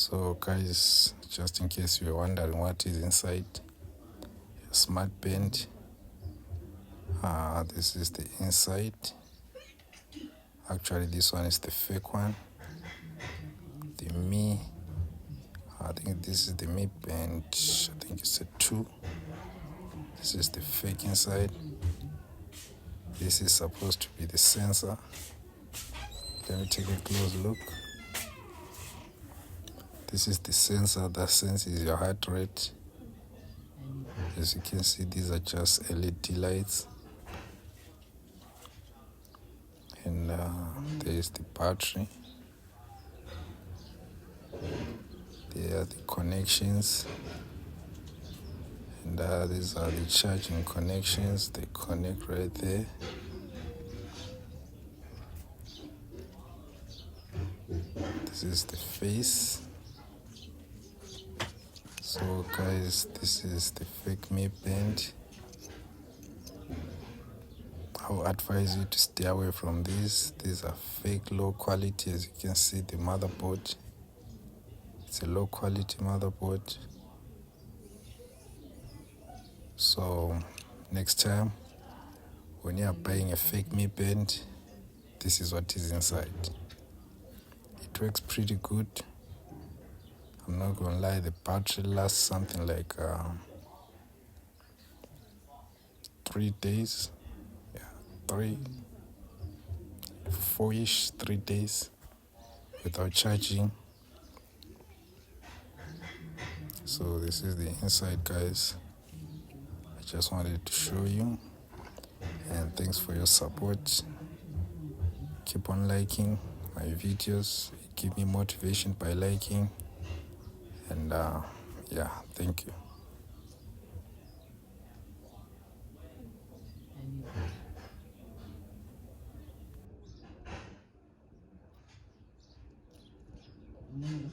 So guys, just in case you were wondering what is inside your smart band, this is the inside. Actually this one is the fake one, the Mi. I think this is the Mi Band, I think it's a 2. This is the fake inside. This is supposed to be the sensor. Let me take a close look. This is the sensor that senses your heart rate. As you can see, these are just LED lights. And there is the battery. There are the connections. And these are the charging connections. They connect right there. This is the face. So guys, this is the fake Mi Band. I would advise you to stay away from these. These are fake, low quality. As you can see, the motherboard, it's a low quality motherboard. So next time when you are buying a fake Mi Band, this is what is inside. It works pretty good. I'm not gonna lie, the battery lasts something like 3 days. Yeah, 4-ish, 3 days without charging. So this is the inside, guys. I just wanted to show you, and thanks for your support. Keep on liking my videos. Give me motivation by liking, and yeah, thank you. Mm.